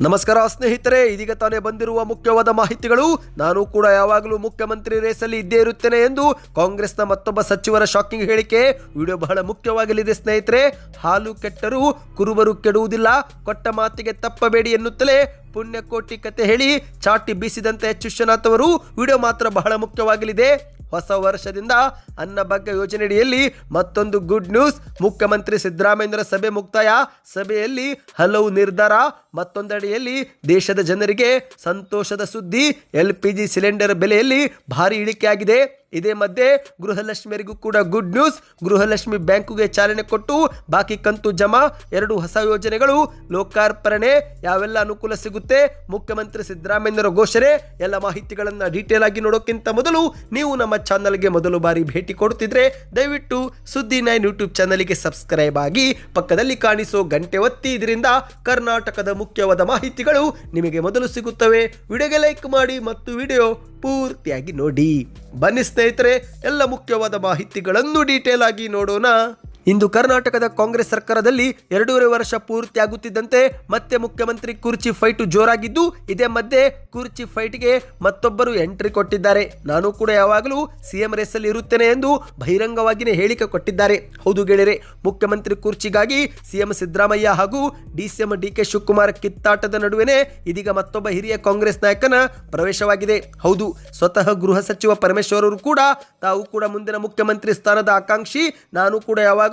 ನಮಸ್ಕಾರ ಸ್ನೇಹಿತರೆ, ಇದೀಗ ತಾನೇ ಬಂದಿರುವ ಮುಖ್ಯವಾದ ಮಾಹಿತಿಗಳು. ನಾನು ಕೂಡ ಯಾವಾಗಲೂ ಮುಖ್ಯಮಂತ್ರಿ ರೇಸಲ್ಲಿ ಇದ್ದೇ ಇರುತ್ತೇನೆ ಎಂದು ಕಾಂಗ್ರೆಸ್ನ ಮತ್ತೊಬ್ಬ ಸಚಿವರ ಶಾಕಿಂಗ್ ಹೇಳಿಕೆ. ವಿಡಿಯೋ ಬಹಳ ಮುಖ್ಯವಾಗಲಿದೆ ಸ್ನೇಹಿತರೆ. ಹಾಲು ಕೆಟ್ಟರೂ ಕುರುಬರು ಕೆಡುವುದಿಲ್ಲ, ಕೊಟ್ಟ ಮಾತಿಗೆ ತಪ್ಪಬೇಡಿ ಎನ್ನುತ್ತಲೇ ಪುಣ್ಯಕೋಟಿ ಕತೆ ಹೇಳಿ ಚಾಟಿ ಬೀಸಿದಂತೆ ಎಚ್ ವಿಶ್ವನಾಥ್ ಅವರು. ವಿಡಿಯೋ ಮಾತ್ರ ಬಹಳ ಮುಖ್ಯವಾಗಲಿದೆ. ಹೊಸ ವರ್ಷದಿಂದ ಅನ್ನಭಾಗ್ಯ ಯೋಜನೆಯಡಿಯಲ್ಲಿ ಮತ್ತೊಂದು ಗುಡ್ ನ್ಯೂಸ್. ಮುಖ್ಯಮಂತ್ರಿ ಸಿದ್ದರಾಮಯ್ಯರ ಸಭೆ ಮುಕ್ತಾಯ. ಸಭೆಯಲ್ಲಿ ಹಲವು ನಿರ್ಧಾರ. ಮತ್ತೊಂದೆಡೆಯಲ್ಲಿ ದೇಶದ ಜನರಿಗೆ ಸಂತೋಷದ ಸುದ್ದಿ. LPG ಸಿಲಿಂಡರ್ ಬೆಲೆಯಲ್ಲಿ ಭಾರಿ ಇಳಿಕೆಯಾಗಿದೆ. ಇದೇ ಮಧ್ಯೆ ಗೃಹಲಕ್ಷ್ಮಿಯರಿಗೂ ಕೂಡ ಗುಡ್ ನ್ಯೂಸ್. ಗೃಹಲಕ್ಷ್ಮಿ ಬ್ಯಾಂಕುಗೆ ಚಾಲನೆ ಕೊಟ್ಟು ಬಾಕಿ ಕಂತು ಜಮಾ. 2 ಹೊಸ ಯೋಜನೆಗಳು ಲೋಕಾರ್ಪಣೆ. ಯಾವೆಲ್ಲ ಅನುಕೂಲ ಸಿಗುತ್ತೆ, ಮುಖ್ಯಮಂತ್ರಿ ಸಿದ್ದರಾಮಯ್ಯರ ಘೋಷಣೆ, ಎಲ್ಲ ಮಾಹಿತಿಗಳನ್ನು ಡೀಟೇಲ್ ಆಗಿ ನೋಡೋಕ್ಕಿಂತ ಮೊದಲು ನೀವು ನಮ್ಮ ಚಾನಲ್ಗೆ ಮೊದಲು ಬಾರಿ ಭೇಟಿ ಕೊಡುತ್ತಿದ್ರೆ ದಯವಿಟ್ಟು ಸುದ್ದಿ 9 ಯೂಟ್ಯೂಬ್ ಚಾನಲ್ಗೆ ಸಬ್ಸ್ಕ್ರೈಬ್ ಆಗಿ ಪಕ್ಕದಲ್ಲಿ ಕಾಣಿಸೋ ಗಂಟೆ ಒತ್ತಿ. ಇದರಿಂದ ಕರ್ನಾಟಕದ ಮುಖ್ಯವಾದ ಮಾಹಿತಿಗಳು ನಿಮಗೆ ಮೊದಲು ಸಿಗುತ್ತವೆ. ವಿಡಿಯೋಗೆ ಲೈಕ್ ಮಾಡಿ ಮತ್ತು ವಿಡಿಯೋ ಪೂರ್ತಿಯಾಗಿ ನೋಡಿ. ಬನ್ನಿ ಸ್ನೇಹಿತರೆ, ಎಲ್ಲ ಮುಖ್ಯವಾದ ಮಾಹಿತಿಗಳನ್ನು ಡೀಟೇಲ್ ಆಗಿ ನೋಡೋಣ. ಇಂದು ಕರ್ನಾಟಕದ ಕಾಂಗ್ರೆಸ್ ಸರ್ಕಾರದಲ್ಲಿ 2.5 ವರ್ಷ ಪೂರ್ತಿಯಾಗುತ್ತಿದ್ದಂತೆ ಮತ್ತೆ ಮುಖ್ಯಮಂತ್ರಿ ಕುರ್ಚಿ ಫೈಟ್ ಜೋರಾಗಿದ್ದು, ಇದೇ ಮಧ್ಯೆ ಕುರ್ಚಿ ಫೈಟ್ಗೆ ಮತ್ತೊಬ್ಬರು ಎಂಟ್ರಿ ಕೊಟ್ಟಿದ್ದಾರೆ. ನಾನು ಕೂಡ ಯಾವಾಗಲೂ ಸಿಎಂ ರೇಸಲ್ಲಿ ಇರುತ್ತೇನೆ ಎಂದು ಬಹಿರಂಗವಾಗಿಯೇ ಹೇಳಿಕೆ ಕೊಟ್ಟಿದ್ದಾರೆ. ಹೌದು ಗೆಳೆಯರೆ, ಮುಖ್ಯಮಂತ್ರಿ ಕುರ್ಚಿಗಾಗಿ ಸಿಎಂ ಸಿದ್ದರಾಮಯ್ಯ ಹಾಗೂ DCM DK ಶಿವಕುಮಾರ್ ಕಿತ್ತಾಟದ ನಡುವೆನೇ ಇದೀಗ ಮತ್ತೊಬ್ಬ ಹಿರಿಯ ಕಾಂಗ್ರೆಸ್ ನಾಯಕನ ಪ್ರವೇಶವಾಗಿದೆ. ಹೌದು, ಸ್ವತಃ ಗೃಹ ಸಚಿವ ಪರಮೇಶ್ವರ್ ಅವರು ಕೂಡ ತಾವು ಕೂಡ ಮುಂದಿನ ಮುಖ್ಯಮಂತ್ರಿ ಸ್ಥಾನದ ಆಕಾಂಕ್ಷಿ, ನಾನು ಕೂಡ ಯಾವಾಗಲೂ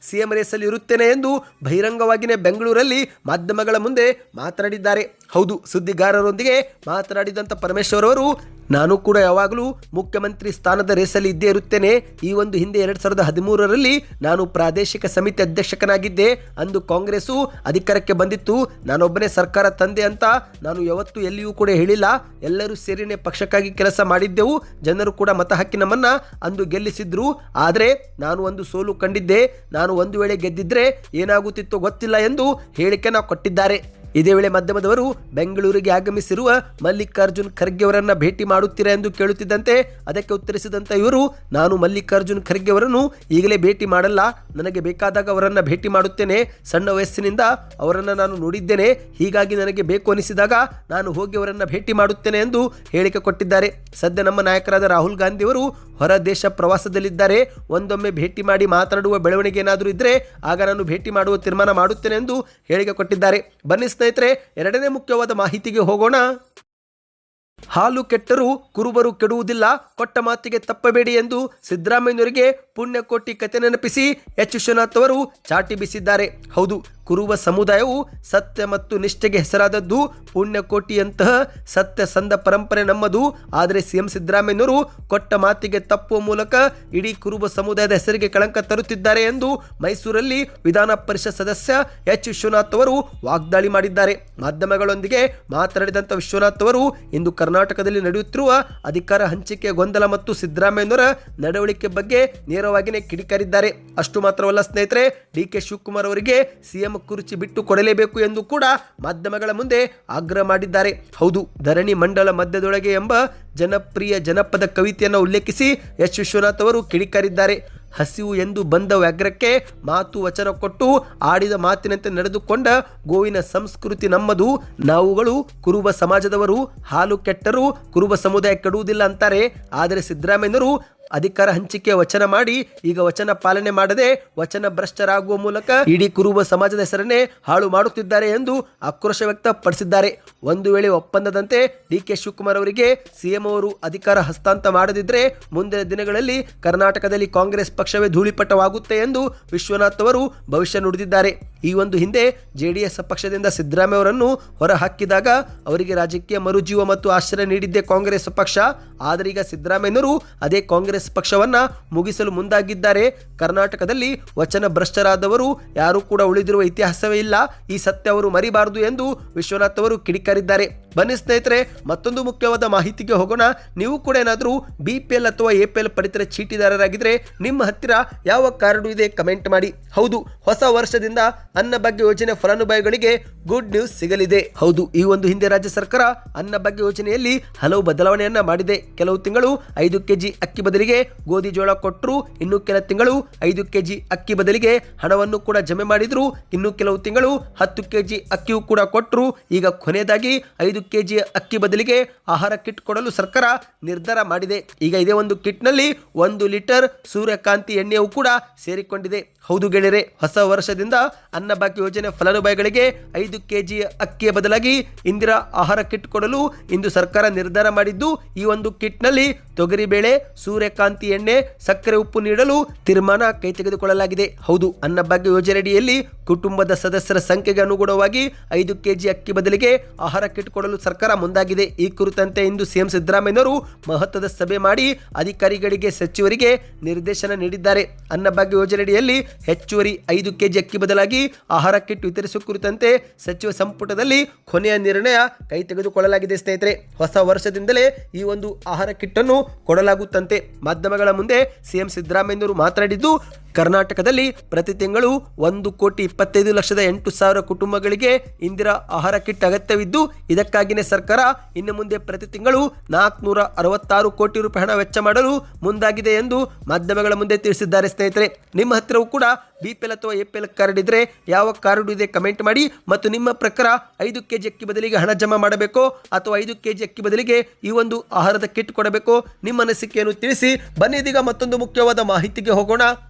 ಸಿಎಂ ರೇಸಲ್ಲಿ ಇರುತ್ತೇನೆ ಎಂದು ಬಹಿರಂಗವಾಗಿಯೇ ಬೆಂಗಳೂರಲ್ಲಿ ಮಾಧ್ಯಮಗಳ ಮುಂದೆ ಮಾತನಾಡಿದ್ದಾರೆ. ಹೌದು, ಸುದ್ದಿಗಾರರೊಂದಿಗೆ ಮಾತನಾಡಿದಂಥ ಪರಮೇಶ್ವರ್ ಅವರು, ನಾನು ಕೂಡ ಯಾವಾಗಲೂ ಮುಖ್ಯಮಂತ್ರಿ ಸ್ಥಾನದ ರೇಸಲ್ಲಿ ಇದ್ದೇ ಇರುತ್ತೇನೆ. ಈ ಒಂದು ಹಿಂದೆ 2013ರಲ್ಲಿ ನಾನು ಪ್ರಾದೇಶಿಕ ಸಮಿತಿ ಅಧ್ಯಕ್ಷಕನಾಗಿದ್ದೆ. ಅಂದು ಕಾಂಗ್ರೆಸ್ಸು ಅಧಿಕಾರಕ್ಕೆ ಬಂದಿತ್ತು. ನಾನೊಬ್ಬನೇ ಸರ್ಕಾರ ತಂದೆ ಅಂತ ನಾನು ಯಾವತ್ತೂ ಎಲ್ಲಿಯೂ ಕೂಡ ಹೇಳಿಲ್ಲ. ಎಲ್ಲರೂ ಸೇರಿನೇ ಪಕ್ಷಕ್ಕಾಗಿ ಕೆಲಸ ಮಾಡಿದ್ದೆವು. ಜನರು ಕೂಡ ಮತ ಹಾಕಿ ನಮ್ಮನ್ನ ಅಂದು ಗೆಲ್ಲಿಸಿದ್ರು. ಆದರೆ ನಾನು ಒಂದು ಸೋಲು ಕಂಡಿದ್ದೆ. ನಾನು ಒಂದು ವೇಳೆ ಗೆದ್ದಿದ್ರೆ ಏನಾಗುತ್ತಿತ್ತೋ ಗೊತ್ತಿಲ್ಲ ಎಂದು ಹೇಳಿಕೆನ ಕೊಟ್ಟಿದ್ದಾರೆ. ಇದೇ ವೇಳೆ ಮಾಧ್ಯಮದವರು ಬೆಂಗಳೂರಿಗೆ ಆಗಮಿಸಿರುವ ಮಲ್ಲಿಕಾರ್ಜುನ್ ಖರ್ಗೆ ಅವರನ್ನ ಭೇಟಿ ಮಾಡುತ್ತೀರಾ ಎಂದು ಕೇಳುತ್ತಿದ್ದಂತೆ ಅದಕ್ಕೆ ಉತ್ತರಿಸಿದಂಥ ಇವರು, ನಾನು ಮಲ್ಲಿಕಾರ್ಜುನ್ ಖರ್ಗೆ ಅವರನ್ನು ಈಗಲೇ ಭೇಟಿ ಮಾಡಲ್ಲ, ನನಗೆ ಬೇಕಾದಾಗ ಅವರನ್ನು ಭೇಟಿ ಮಾಡುತ್ತೇನೆ. ಸಣ್ಣ ವಯಸ್ಸಿನಿಂದ ಅವರನ್ನು ನಾನು ನೋಡಿದ್ದೇನೆ, ಹೀಗಾಗಿ ನನಗೆ ಬೇಕು ಅನಿಸಿದಾಗ ನಾನು ಹೋಗಿ ಅವರನ್ನು ಭೇಟಿ ಮಾಡುತ್ತೇನೆ ಎಂದು ಹೇಳಿಕೆ ಕೊಟ್ಟಿದ್ದಾರೆ. ಸದ್ಯ ನಮ್ಮ ನಾಯಕರಾದ ರಾಹುಲ್ ಗಾಂಧಿ ಅವರು ಹೊರ ದೇಶ ಪ್ರವಾಸದಲ್ಲಿದ್ದಾರೆ. ಒಂದೊಮ್ಮೆ ಭೇಟಿ ಮಾಡಿ ಮಾತನಾಡುವ ಬೆಳವಣಿಗೆ ಏನಾದರೂ ಇದ್ದರೆ ಆಗ ನಾನು ಭೇಟಿ ಮಾಡುವ ತೀರ್ಮಾನ ಮಾಡುತ್ತೇನೆ ಎಂದು ಹೇಳಿಕೆ ಕೊಟ್ಟಿದ್ದಾರೆ. ಬನ್ನಿ ಸ್ನೇಹಿತರೆ, ಎರಡನೇ ಮುಖ್ಯವಾದ ಮಾಹಿತಿಗೆ ಹೋಗೋಣ. ಹಾಲು ಕೆಟ್ಟರೂ ಕುರುಬರು ಕೆಡುವುದಿಲ್ಲ, ಕೊಟ್ಟ ಮಾತಿಗೆ ತಪ್ಪಬೇಡಿ ಎಂದು ಸಿದ್ದರಾಮಯ್ಯನವರಿಗೆ ಪುಣ್ಯಕೋಟಿ ಕತೆ ನೆನಪಿಸಿ ಎಚ್ ವಿಶ್ವನಾಥ್ ಅವರು ಚಾಟಿ ಬೀಸಿದ್ದಾರೆ. ಹೌದು, ಕುರುಬ ಸಮುದಾಯವು ಸತ್ಯ ಮತ್ತು ನಿಷ್ಠೆಗೆ ಹೆಸರಾದದ್ದು. ಪುಣ್ಯಕೋಟಿಯಂತಹ ಸತ್ಯ ಸಂಧ ಪರಂಪರೆ ನಮ್ಮದು. ಆದರೆ ಸಿಎಂ ಸಿದ್ದರಾಮಯ್ಯನವರು ಕೊಟ್ಟ ಮಾತಿಗೆ ತಪ್ಪುವ ಮೂಲಕ ಇಡೀ ಕುರುಬ ಸಮುದಾಯದ ಹೆಸರಿಗೆ ಕಳಂಕ ತರುತ್ತಿದ್ದಾರೆ ಎಂದು ಮೈಸೂರಲ್ಲಿ ವಿಧಾನ ಪರಿಷತ್ ಸದಸ್ಯ ಎಚ್ ವಿಶ್ವನಾಥ್ ಅವರು ವಾಗ್ದಾಳಿ ಮಾಡಿದ್ದಾರೆ. ಮಾಧ್ಯಮಗಳೊಂದಿಗೆ ಮಾತನಾಡಿದಂಥ ವಿಶ್ವನಾಥ್ ಅವರು ಇಂದು ಕರ್ನಾಟಕದಲ್ಲಿ ನಡೆಯುತ್ತಿರುವ ಅಧಿಕಾರ ಹಂಚಿಕೆ ಗೊಂದಲ ಮತ್ತು ಸಿದ್ದರಾಮಯ್ಯನವರ ನಡವಳಿಕೆ ಬಗ್ಗೆ ನೇರವಾಗಿಯೇ ಕಿಡಿಕಾರಿದ್ದಾರೆ. ಅಷ್ಟು ಮಾತ್ರವಲ್ಲ ಸ್ನೇಹಿತರೆ, DK ಶಿವಕುಮಾರ್ ಅವರಿಗೆ ಸಿಎಂ ಕುರ್ಚಿ ಬಿಟ್ಟು ಕೊಡಲೇಬೇಕು ಎಂದು ಕೂಡ ಮಾಧ್ಯಮಗಳ ಮುಂದೆ ಆಗ್ರಹ ಮಾಡಿದ್ದಾರೆ. ಹೌದು, ಧರಣಿ ಮಂಡಲ ಮಧ್ಯದೊಳಗೆ ಎಂಬ ಜನಪ್ರಿಯ ಜನಪದ ಕವಿತೆಯನ್ನು ಉಲ್ಲೇಖಿಸಿ ಎಚ್ ವಿಶ್ವನಾಥ್ ಅವರು ಕಿಡಿಕಾರಿದ್ದಾರೆ. ಹಸಿವು ಎಂದು ಬಂದ ವ್ಯಾಘ್ರಕ್ಕೆ ಮಾತು ವಚನ ಕೊಟ್ಟು ಆಡಿದ ಮಾತಿನಂತೆ ನಡೆದುಕೊಂಡ ಗೋವಿನ ಸಂಸ್ಕೃತಿ ನಮ್ಮದು. ನಾವುಗಳು ಕುರುಬ ಸಮಾಜದವರು. ಹಾಲು ಕೆಟ್ಟರೂ ಕುರುಬ ಸಮುದಾಯ ಕೆಡುವುದಿಲ್ಲ ಅಂತಾರೆ. ಆದರೆ ಸಿದ್ದರಾಮಯ್ಯನವರು ಅಧಿಕಾರ ಹಂಚಿಕೆ ವಚನ ಮಾಡಿ ಈಗ ವಚನ ಪಾಲನೆ ಮಾಡದೆ ವಚನ ಭ್ರಷ್ಟರಾಗುವ ಮೂಲಕ ಇಡೀ ಕುರುಬ ಸಮಾಜದ ಹೆಸರನ್ನೇ ಹಾಳು ಮಾಡುತ್ತಿದ್ದಾರೆ ಎಂದು ಆಕ್ರೋಶ ವ್ಯಕ್ತಪಡಿಸಿದ್ದಾರೆ. ಒಂದು ವೇಳೆ ಒಪ್ಪಂದದಂತೆ DK ಶಿವಕುಮಾರ್ ಅವರಿಗೆ ಸಿಎಂ ಅವರು ಅಧಿಕಾರ ಹಸ್ತಾಂತರ ಮಾಡದಿದ್ದರೆ ಮುಂದಿನ ದಿನಗಳಲ್ಲಿ ಕರ್ನಾಟಕದಲ್ಲಿ ಕಾಂಗ್ರೆಸ್ ಪಕ್ಷವೇ ಧೂಳಿಪಟವಾಗುತ್ತೆ ಎಂದು ವಿಶ್ವನಾಥ್ ಅವರು ಭವಿಷ್ಯ ನುಡಿದಿದ್ದಾರೆ. ಈ ಒಂದು ಹಿಂದೆ JDS ಪಕ್ಷದಿಂದ ಸಿದ್ದರಾಮಯ್ಯ ಅವರನ್ನು ಹೊರ ಹಾಕಿದಾಗ ಅವರಿಗೆ ರಾಜಕೀಯ ಮರುಜೀವ ಮತ್ತು ಆಶ್ರಯ ನೀಡಿದ್ದೇ ಕಾಂಗ್ರೆಸ್ ಪಕ್ಷ. ಆದರೆ ಈಗ ಸಿದ್ದರಾಮಯ್ಯನವರು ಅದೇ ಕಾಂಗ್ರೆಸ್ ಪಕ್ಷವನ್ನ ಮುಗಿಸಲು ಮುಂದಾಗಿದ್ದಾರೆ. ಕರ್ನಾಟಕದಲ್ಲಿ ವಚನ ಭ್ರಷ್ಟರಾದವರು ಯಾರು ಕೂಡ ಉಳಿದಿರುವ ಇತಿಹಾಸವೇ ಇಲ್ಲ. ಈ ಸತ್ಯ ಅವರು ಮರಿಬಾರದು ಎಂದು ವಿಶ್ವನಾಥ್ ಅವರು ಕಿಡಿಕಾರಿದ್ದಾರೆ. ಬನ್ನಿ ಸ್ನೇಹಿತರೆ, ಮತ್ತೊಂದು ಮುಖ್ಯವಾದ ಮಾಹಿತಿಗೆ ಹೋಗೋಣ. ನೀವು ಕೂಡ ಏನಾದರೂ BPL ಅಥವಾ APL ಪಡಿತರ ಚೀಟಿದಾರರಾಗಿದ್ರೆ ನಿಮ್ಮ ಹತ್ತಿರ ಯಾವ ಕಾರ್ಡು ಇದೆ ಕಮೆಂಟ್ ಮಾಡಿ. ಹೌದು, ಹೊಸ ವರ್ಷದಿಂದ ಅನ್ನಭಾಗ್ಯ ಯೋಜನೆ ಫಲಾನುಭವಿಗಳಿಗೆ ಗುಡ್ ನ್ಯೂಸ್ ಸಿಗಲಿದೆ. ಹೌದು, ಈ ಒಂದು ಹಿಂದೆ ರಾಜ್ಯ ಸರ್ಕಾರ ಅನ್ನಭಾಗ್ಯ ಯೋಜನೆಯಲ್ಲಿ ಹಲವು ಬದಲಾವಣೆಯನ್ನ ಮಾಡಿದೆ. ಕೆಲವು ತಿಂಗಳು 5 kg ಅಕ್ಕಿ ಬದಲಿಗೆ ಗೋಧಿ ಜೋಳ ಕೊಟ್ಟರು, ಇನ್ನು ಕೆಲ ತಿಂಗಳು 5 kg ಅಕ್ಕಿ ಬದಲಿಗೆ ಹಣವನ್ನು ಕೂಡ ಜಮೆ ಮಾಡಿದ್ರು, ಇನ್ನು ಕೆಲವು ತಿಂಗಳು 10 kg ಅಕ್ಕಿಯೂ ಕೂಡ ಕೊಟ್ಟರು. ಈಗ ಕೊನೆಯದಾಗಿ 5 kg ಅಕ್ಕಿ ಬದಲಿಗೆ ಆಹಾರ ಕಿಟ್ ಕೊಡಲು ಸರ್ಕಾರ ನಿರ್ಧಾರ ಮಾಡಿದೆ. ಈಗ ಇದೇ ಒಂದು ಕಿಟ್ನಲ್ಲಿ 1 ಲೀಟರ್ ಸೂರ್ಯಕಾಂತಿ ಎಣ್ಣೆಯೂ ಕೂಡ ಸೇರಿಕೊಂಡಿದೆ. ಹೌದು ಗೆಳೆಯರೆ, ಹೊಸ ವರ್ಷದಿಂದ ಅನ್ನಭಾಗ್ಯ ಯೋಜನೆ ಫಲಾನುಭವಿಗಳಿಗೆ 5 kg ಅಕ್ಕಿಯ ಬದಲಾಗಿ ಇಂದಿರಾ ಆಹಾರ ಕಿಟ್ ಕೊಡಲು ಇಂದು ಸರ್ಕಾರ ನಿರ್ಧಾರ ಮಾಡಿದ್ದು, ಈ ಒಂದು ಕಿಟ್ನಲ್ಲಿ ತೊಗರಿಬೇಳೆ, ಸೂರ್ಯಕಾಂತಿ ಎಣ್ಣೆ, ಸಕ್ಕರೆ, ಉಪ್ಪು ನೀಡಲು ತೀರ್ಮಾನ ಕೈ ತೆಗೆದುಕೊಳ್ಳಲಾಗಿದೆ. ಹೌದು, ಅನ್ನಭಾಗ್ಯ ಯೋಜನೆಯಡಿಯಲ್ಲಿ ಕುಟುಂಬದ ಸದಸ್ಯರ ಸಂಖ್ಯೆಗೆ ಅನುಗುಣವಾಗಿ 5 kg ಅಕ್ಕಿ ಬದಲಿಗೆ ಆಹಾರ ಕಿಟ್ ಕೊಡಲು ಸರ್ಕಾರ ಮುಂದಾಗಿದೆ. ಈ ಕುರಿತಂತೆ ಇಂದು ಸಿಎಂ ಸಿದ್ದರಾಮಯ್ಯನವರು ಮಹತ್ವದ ಸಭೆ ಮಾಡಿ ಅಧಿಕಾರಿಗಳಿಗೆ, ಸಚಿವರಿಗೆ ನಿರ್ದೇಶನ ನೀಡಿದ್ದಾರೆ. ಅನ್ನಭಾಗ್ಯ ಯೋಜನೆಯಡಿಯಲ್ಲಿ ಹೆಚ್ಚುವರಿ 5 kg ಅಕ್ಕಿ ಬದಲಾಗಿ ಆಹಾರ ಕಿಟ್ ವಿತರಿಸುವ ಕುರಿತಂತೆ ಸಚಿವ ಸಂಪುಟದಲ್ಲಿ ಕೊನೆಯ ನಿರ್ಣಯ ಕೈ ತೆಗೆದುಕೊಳ್ಳಲಾಗಿದೆ. ಸ್ನೇಹಿತರೆ, ಹೊಸ ವರ್ಷದಿಂದಲೇ ಈ ಒಂದು ಆಹಾರ ಕಿಟ್ ಅನ್ನು ಕೊಡಲಾಗುತ್ತಂತೆ. ಮಾಧ್ಯಮಗಳ ಮುಂದೆ ಸಿಎಂ ಸಿದ್ದರಾಮಯ್ಯನವರು ಮಾತನಾಡಿದ್ದು, ಕರ್ನಾಟಕದಲ್ಲಿ ಪ್ರತಿ ತಿಂಗಳು 1,25,08,000 ಕುಟುಂಬಗಳಿಗೆ ಇಂದಿರಾ ಆಹಾರ ಕಿಟ್ ಅಗತ್ಯವಿದ್ದು, ಇದಕ್ಕಾಗಿಯೇ ಸರ್ಕಾರ ಇನ್ನು ಮುಂದೆ ಪ್ರತಿ ತಿಂಗಳು 466 ಕೋಟಿ ರೂಪಾಯಿ ಹಣ ವೆಚ್ಚ ಮಾಡಲು ಮುಂದಾಗಿದೆ ಎಂದು ಮಾಧ್ಯಮಗಳ ಮುಂದೆ ತಿಳಿಸಿದ್ದಾರೆ. ಸ್ನೇಹಿತರೆ, ನಿಮ್ಮ ಹತ್ತಿರವೂ ಕೂಡ BPL ಅಥವಾ APL ಕಾರ್ಡ್ ಇದ್ರೆ ಯಾವ ಕಾರ್ಡ್ ಇದೆ ಕಮೆಂಟ್ ಮಾಡಿ. ಮತ್ತು ನಿಮ್ಮ ಪ್ರಕಾರ 5 kg ಅಕ್ಕಿ ಬದಲಿಗೆ ಹಣ ಜಮಾ ಮಾಡಬೇಕೋ ಅಥವಾ 5 kg ಅಕ್ಕಿ ಬದಲಿಗೆ ಈ ಒಂದು ಆಹಾರದ ಕಿಟ್ ಕೊಡಬೇಕೋ, ನಿಮ್ಮ ಅನಿಸಿಕೆಯನ್ನು ತಿಳಿಸಿ. ಬನ್ನಿ ಇದೀಗ ಮತ್ತೊಂದು ಮುಖ್ಯವಾದ ಮಾಹಿತಿಗೆ ಹೋಗೋಣ.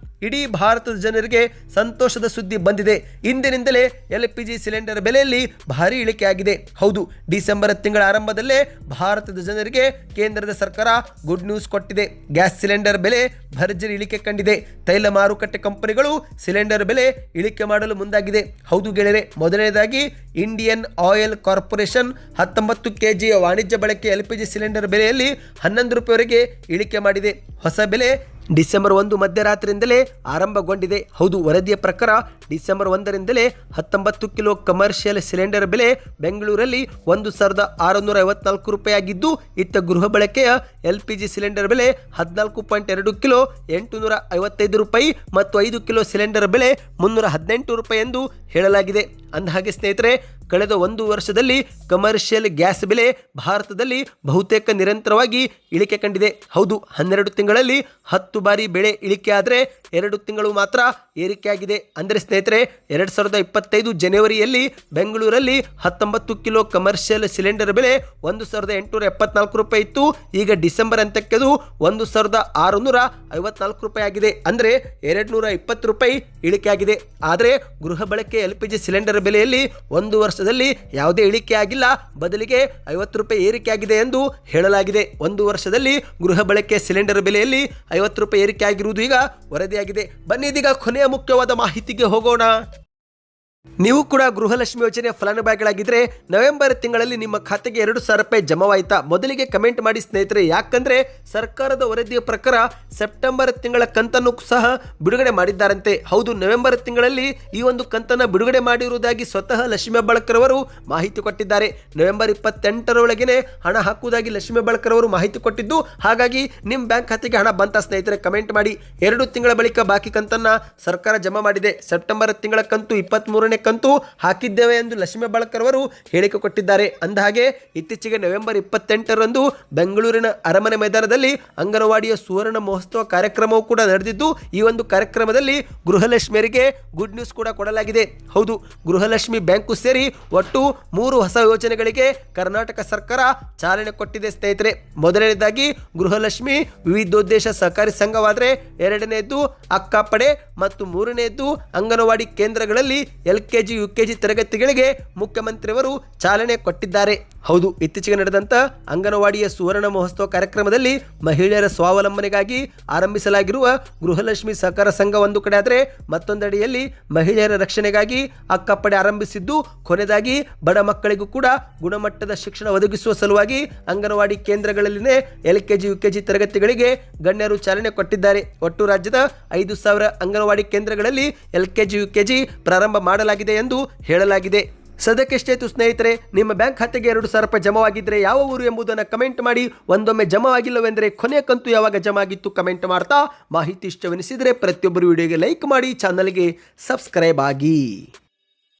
ಇಡೀ ಭಾರತದ ಜನರಿಗೆ ಸಂತೋಷದ ಸುದ್ದಿ ಬಂದಿದೆ. ಇಂದಿನಿಂದಲೇ LPG ಸಿಲಿಂಡರ್ ಬೆಲೆಯಲ್ಲಿ ಭಾರಿ ಇಳಿಕೆಯಾಗಿದೆ. ಹೌದು, ಡಿಸೆಂಬರ್ ತಿಂಗಳ ಆರಂಭದಲ್ಲೇ ಭಾರತದ ಜನರಿಗೆ ಕೇಂದ್ರದ ಸರ್ಕಾರ ಗುಡ್ ನ್ಯೂಸ್ ಕೊಟ್ಟಿದೆ. ಗ್ಯಾಸ್ ಸಿಲಿಂಡರ್ ಬೆಲೆ ಭರ್ಜರಿ ಇಳಿಕೆ ಕಂಡಿದೆ. ತೈಲ ಮಾರುಕಟ್ಟೆ ಕಂಪನಿಗಳು ಸಿಲಿಂಡರ್ ಬೆಲೆ ಇಳಿಕೆ ಮಾಡಲು ಮುಂದಾಗಿದೆ. ಹೌದು ಗೆಳೆಯರೆ, ಮೊದಲನೇದಾಗಿ ಇಂಡಿಯನ್ ಆಯಿಲ್ ಕಾರ್ಪೊರೇಷನ್ 19 kg ವಾಣಿಜ್ಯ ಬಳಕೆ LPG ಸಿಲಿಂಡರ್ ಬೆಲೆಯಲ್ಲಿ 11 ರೂಪಾಯಿವರೆಗೆ ಇಳಿಕೆ ಮಾಡಿದೆ. ಹೊಸ ಬೆಲೆ ಡಿಸೆಂಬರ್ 1 ಮಧ್ಯರಾತ್ರಿಯಿಂದಲೇ ಆರಂಭಗೊಂಡಿದೆ. ಹೌದು, ವರದಿಯ ಪ್ರಕಾರ ಡಿಸೆಂಬರ್ 1ರಿಂದಲೇ 19 ಕಿಲೋ ಕಮರ್ಷಿಯಲ್ ಸಿಲಿಂಡರ್ ಬೆಲೆ ಬೆಂಗಳೂರಲ್ಲಿ 1,654 ರೂಪಾಯಿ ಆಗಿದ್ದು, ಇತ್ತ ಗೃಹ ಬಳಕೆಯ LPG ಸಿಲಿಂಡರ್ ಬೆಲೆ 14.2 ಕಿಲೋ 855 ರೂಪಾಯಿ ಮತ್ತು 5 ಕಿಲೋ ಸಿಲಿಂಡರ್ ಬೆಲೆ 318 ರೂಪಾಯಿ ಎಂದು ಹೇಳಲಾಗಿದೆ. ಅಂದಹಾಗೆ ಸ್ನೇಹಿತರೆ, ಕಳೆದ 1 ವರ್ಷದಲ್ಲಿ ಕಮರ್ಷಿಯಲ್ ಗ್ಯಾಸ್ ಬೆಲೆ ಭಾರತದಲ್ಲಿ ಬಹುತೇಕ ನಿರಂತರವಾಗಿ ಇಳಿಕೆ ಕಂಡಿದೆ. ಹೌದು, 12 ತಿಂಗಳಲ್ಲಿ 10 ಬಾರಿ ಬೆಲೆ ಇಳಿಕೆ ಆದರೆ 2 ತಿಂಗಳು ಮಾತ್ರ ಏರಿಕೆಯಾಗಿದೆ. ಅಂದರೆ ಸ್ನೇಹಿತರೆ, 2025 ಜನವರಿಯಲ್ಲಿ ಬೆಂಗಳೂರಲ್ಲಿ 19 ಕಿಲೋ ಕಮರ್ಷಿಯಲ್ ಸಿಲಿಂಡರ್ ಬೆಲೆ 1,874 ರೂಪಾಯಿ ಇತ್ತು. ಈಗ ಡಿಸೆಂಬರ್ ಅಂತ್ಯಕ್ಕೆ ಅದು 1,654 ರೂಪಾಯಿ ಆಗಿದೆ. ಅಂದರೆ 220 ರೂಪಾಯಿ ಇಳಿಕೆ ಆಗಿದೆ. ಆದರೆ ಗೃಹ ಬಳಕೆ LPG ಸಿಲಿಂಡರ್ ಬೆಲೆಯಲ್ಲಿ 1 ವರ್ಷದಲ್ಲಿ ಯಾವುದೇ ಇಳಿಕೆ ಆಗಿಲ್ಲ, ಬದಲಿಗೆ 50 ರೂಪಾಯಿ ಏರಿಕೆ ಆಗಿದೆ ಎಂದು ಹೇಳಲಾಗಿದೆ. 1 ವರ್ಷದಲ್ಲಿ ಗೃಹ ಬಳಕೆ ಸಿಲಿಂಡರ್ ಬೆಲೆಯಲ್ಲಿ 50 ರೂಪಾಯಿ ಏರಿಕೆ ಆಗಿರುವುದು ಈಗ ವರದಿಯಾಗಿದೆ. ಬನ್ನಿ ಇದೀಗ ಕೊನೆಯ ಮುಖ್ಯವಾದ ಮಾಹಿತಿಗೆ ಹೋಗೋಣ. ನೀವು ಕೂಡ ಗೃಹಲಕ್ಷ್ಮಿ ಯೋಜನೆಯ ಫಲಾನುಭವಿಗಳಾಗಿದ್ದರೆ ನವೆಂಬರ್ ತಿಂಗಳಲ್ಲಿ ನಿಮ್ಮ ಖಾತೆಗೆ 2,000 ರೂಪಾಯಿ ಜಮಾವಾಯಿತಾ? ಮೊದಲಿಗೆ ಕಮೆಂಟ್ ಮಾಡಿ ಸ್ನೇಹಿತರೆ. ಯಾಕಂದ್ರೆ ಸರ್ಕಾರದ ವರದಿಯ ಪ್ರಕಾರ ಸೆಪ್ಟೆಂಬರ್ ತಿಂಗಳ ಕಂತನ್ನು ಸಹ ಬಿಡುಗಡೆ ಮಾಡಿದ್ದಾರಂತೆ. ಹೌದು, ನವೆಂಬರ್ ತಿಂಗಳಲ್ಲಿ ಈ ಒಂದು ಕಂತನ್ನು ಬಿಡುಗಡೆ ಮಾಡಿರುವುದಾಗಿ ಸ್ವತಃ ಲಕ್ಷ್ಮೀ ಹೆಬ್ಬಾಳ್ಕರ್ ಅವರು ಮಾಹಿತಿ ಕೊಟ್ಟಿದ್ದಾರೆ. ನವೆಂಬರ್ 28ರೊಳಗೆ ಹಣ ಹಾಕುವುದಾಗಿ ಲಕ್ಷ್ಮೀ ಹೆಬ್ಬಾಳ್ಕರ್ ಅವರು ಮಾಹಿತಿ ಕೊಟ್ಟಿದ್ದು, ಹಾಗಾಗಿ ನಿಮ್ಮ ಬ್ಯಾಂಕ್ ಖಾತೆಗೆ ಹಣ ಬಂತ ಸ್ನೇಹಿತರೆ? ಕಮೆಂಟ್ ಮಾಡಿ. 2 ತಿಂಗಳ ಬಳಿಕ ಬಾಕಿ ಕಂತನ್ನ ಸರ್ಕಾರ ಜಮಾ ಮಾಡಿದೆ. ಸೆಪ್ಟೆಂಬರ್ ತಿಂಗಳ ಕಂತು 23ನೇ ಕಂತು ಹಾಕಿದ್ದೇವೆ ಎಂದು ಲಕ್ಷ್ಮೀ ಹೆಬ್ಬಾಳ್ಕರ್ ಅವರು ಹೇಳಿಕೆ ಕೊಟ್ಟಿದ್ದಾರೆ. ಅಂದಹಾಗೆ ಇತ್ತೀಚೆಗೆ ನವೆಂಬರ್ 28ರಂದು ಬೆಂಗಳೂರಿನ ಅರಮನೆ ಮೈದಾನದಲ್ಲಿ ಅಂಗನವಾಡಿಯ ಸುವರ್ಣ ಮಹೋತ್ಸವ ಕಾರ್ಯಕ್ರಮವೂ ಕೂಡ ನಡೆದಿದ್ದು, ಈ ಒಂದು ಕಾರ್ಯಕ್ರಮದಲ್ಲಿ ಗೃಹಲಕ್ಷ್ಮಿಯರಿಗೆ ಗುಡ್ ನ್ಯೂಸ್ ಕೂಡ ಕೊಡಲಾಗಿದೆ. ಹೌದು, ಗೃಹಲಕ್ಷ್ಮಿ ಬ್ಯಾಂಕು ಸೇರಿ ಒಟ್ಟು 3 ಹೊಸ ಯೋಜನೆಗಳಿಗೆ ಕರ್ನಾಟಕ ಸರ್ಕಾರ ಚಾಲನೆ ಕೊಟ್ಟಿದೆ ಸ್ನೇಹಿತರೆ. ಮೊದಲನೇದಾಗಿ ಗೃಹಲಕ್ಷ್ಮಿ ವಿವಿಧೋದ್ದೇಶ ಸಹಕಾರಿ ಸಂಘವಾದರೆ, ಎರಡನೆಯದ್ದು ಅಕ್ಕಪಡೆ ಮತ್ತು ಮೂರನೆಯದ್ದು ಅಂಗನವಾಡಿ ಕೇಂದ್ರಗಳಲ್ಲಿ LKG UKG ತರಗತಿಗಳಿಗೆ ಮುಖ್ಯಮಂತ್ರಿಯವರು ಚಾಲನೆ ಕೊಟ್ಟಿದ್ದಾರೆ. ಹೌದು, ಇತ್ತೀಚೆಗೆ ನಡೆದಂತ ಅಂಗನವಾಡಿಯ ಸುವರ್ಣ ಮಹೋತ್ಸವ ಕಾರ್ಯಕ್ರಮದಲ್ಲಿ ಮಹಿಳೆಯರ ಸ್ವಾವಲಂಬನೆಗಾಗಿ ಆರಂಭಿಸಲಾಗಿರುವ ಗೃಹಲಕ್ಷ್ಮಿ ಸಹಕಾರ ಸಂಘ ಒಂದು ಕಡೆ ಆದರೆ, ಮತ್ತೊಂದೆಡೆಯಲ್ಲಿ ಮಹಿಳೆಯರ ರಕ್ಷಣೆಗಾಗಿ ಅಕ್ಕಪಡೆ ಆರಂಭಿಸಿದ್ದು, ಕೊನೆಯದಾಗಿ ಬಡ ಮಕ್ಕಳಿಗೂ ಕೂಡ ಗುಣಮಟ್ಟದ ಶಿಕ್ಷಣ ಒದಗಿಸುವ ಸಲುವಾಗಿ ಅಂಗನವಾಡಿ ಕೇಂದ್ರಗಳಲ್ಲಿನೇ LKG UKG ತರಗತಿಗಳಿಗೆ ಗಣ್ಯರು ಚಾಲನೆ ಕೊಟ್ಟಿದ್ದಾರೆ. ಒಟ್ಟು ರಾಜ್ಯದ 5,000 ಅಂಗನವಾಡಿ ಕೇಂದ್ರಗಳಲ್ಲಿ LKG UKG ಪ್ರಾರಂಭ ಮಾಡಲಾಗಿದೆ ಎಂದು ಹೇಳಲಾಗಿದೆ. ಸದ್ಯಕ್ಕೆ ಎಷ್ಟಾಯ್ತು ಸ್ನೇಹಿತರೆ? ನಿಮ್ಮ ಬ್ಯಾಂಕ್ ಖಾತೆಗೆ 2,000 ರೂಪಾಯಿ ಜಮಾವಾಗಿದ್ದರೆ ಯಾವ ಊರು ಎಂಬುದನ್ನು ಕಮೆಂಟ್ ಮಾಡಿ. ಒಂದೊಮ್ಮೆ ಜಮಾ ಆಗಿಲ್ಲವೆಂದರೆ ಕೊನೆಯ ಕಂತು ಯಾವಾಗ ಜಮಾ ಆಗಿತ್ತು ಕಮೆಂಟ್ ಮಾಡ್ತಾ. ಮಾಹಿತಿ ಇಷ್ಟವೆನಿಸಿದರೆ ಪ್ರತಿಯೊಬ್ಬರು ವಿಡಿಯೋಗೆ ಲೈಕ್ ಮಾಡಿ, ಚಾನಲ್ಗೆ ಸಬ್ಸ್ಕ್ರೈಬ್ ಆಗಿ.